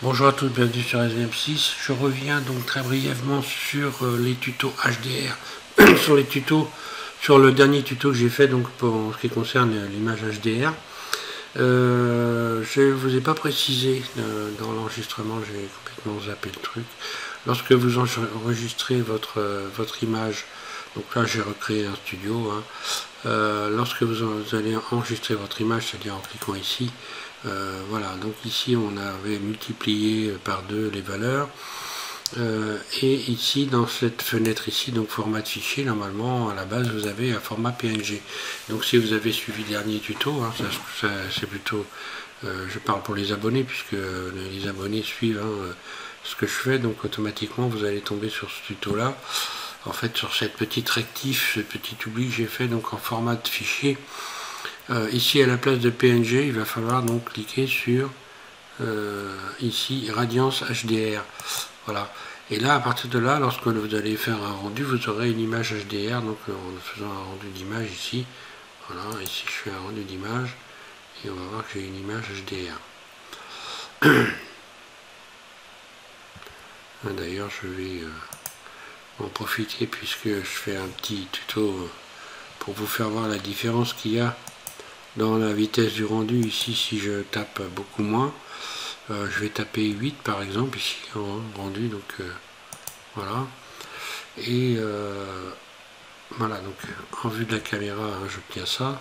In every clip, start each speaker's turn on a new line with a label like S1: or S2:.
S1: Bonjour à tous, bienvenue sur SVM6. Je reviens donc très brièvement sur les tutos HDR, sur le dernier tuto que j'ai fait donc pour ce qui concerne l'image HDR. Je ne vous ai pas précisé dans l'enregistrement, j'ai complètement zappé le truc. Lorsque vous enregistrez votre image, donc là j'ai recréé un studio, lorsque vous allez enregistrer votre image, c'est-à-dire en cliquant ici, voilà, donc ici on avait multiplié par 2 les valeurs, et ici dans cette fenêtre ici, donc format de fichier, normalement à la base vous avez un format PNG. Donc si vous avez suivi le dernier tuto, c'est plutôt, je parle pour les abonnés, puisque les abonnés suivent ce que je fais, donc automatiquement vous allez tomber sur ce tuto là, en fait sur cette petite rectif, ce petit oubli que j'ai fait donc en format de fichier. Ici à la place de PNG, il va falloir donc cliquer sur ici Radiance HDR. Voilà. Et là, à partir de là, lorsque vous allez faire un rendu, vous aurez une image HDR. Donc en faisant un rendu d'image ici, voilà, ici je fais un rendu d'image et on va voir que j'ai une image HDR. D'ailleurs, je vais en profiter puisque je fais un petit tuto pour vous faire voir la différence qu'il y a dans la vitesse du rendu. Ici, si je tape beaucoup moins, je vais taper 8 par exemple ici en rendu, donc voilà. Et voilà, donc en vue de la caméra, j'obtiens ça.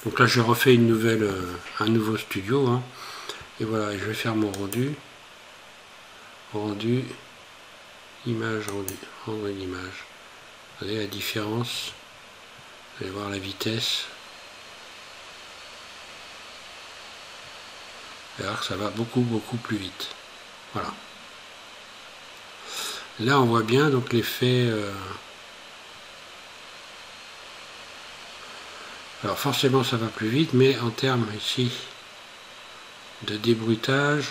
S1: Donc là, je refais une nouvelle, un nouveau studio, et voilà, je vais faire mon rendu, image, rendu d'image. Vous voyez la différence, vous allez voir la vitesse. Alors que ça va beaucoup plus vite. Voilà. Là on voit bien donc l'effet. Alors forcément ça va plus vite, mais en termes ici de débruitage,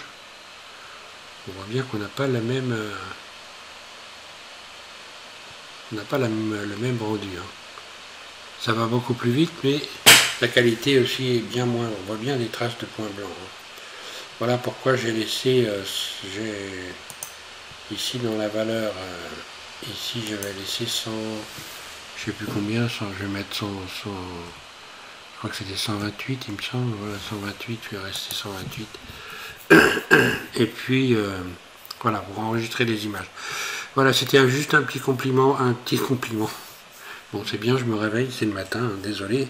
S1: on voit bien qu'on n'a pas la même. On n'a pas le même rendu. Ça va beaucoup plus vite, mais la qualité aussi est bien moins. On voit bien les traces de points blancs. Voilà pourquoi j'ai laissé, ici dans la valeur, ici je vais laisser 100, je sais plus combien, 100, je vais mettre 100, je crois que c'était 128 il me semble, voilà 128, je vais rester 128. Et puis, voilà, pour enregistrer les images. Voilà, c'était juste un petit compliment, Bon, c'est bien, je me réveille, c'est le matin, désolé.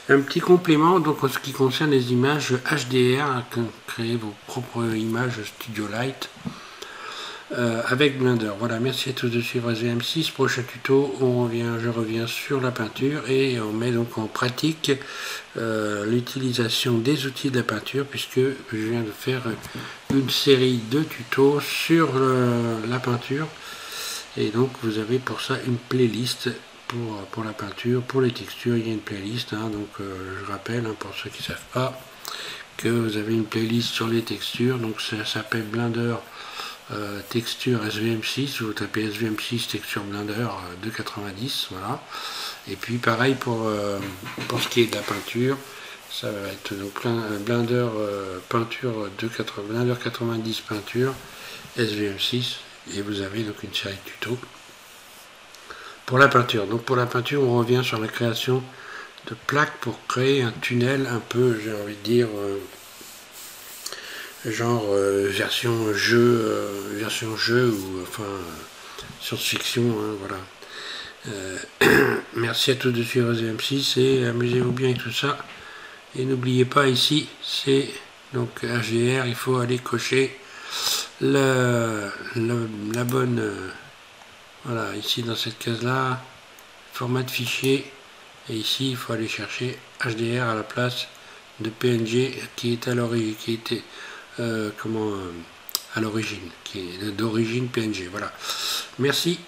S1: Un petit complément, donc en ce qui concerne les images HDR, créer vos propres images Studio Light avec Blender. Voilà, merci à tous de suivre SVM6. Prochain tuto, je reviens sur la peinture et on met donc en pratique l'utilisation des outils de la peinture, puisque je viens de faire une série de tutos sur la peinture. Et donc vous avez pour ça une playlist pour la peinture, pour les textures, il y a une playlist, donc je rappelle pour ceux qui ne savent pas que vous avez une playlist sur les textures, donc ça s'appelle Blender texture SVM6, vous tapez SVM6 texture Blender 2.90, voilà. Et puis pareil pour ce qui est de la peinture, ça va être donc Blender peinture Blender 90 peinture SVM6. Et vous avez donc une série de tutos pour la peinture. Donc pour la peinture, on revient sur la création de plaques pour créer un tunnel un peu, j'ai envie de dire, genre version jeu ou enfin science-fiction, voilà. Merci à tous de suivre SVM6 et amusez-vous bien avec tout ça. Et n'oubliez pas ici, c'est donc HDR, il faut aller cocher la bonne, voilà, ici dans cette case là, format de fichier, et ici il faut aller chercher HDR à la place de PNG qui est à l'origine, qui était à l'origine, qui est d'origine PNG. Voilà, merci.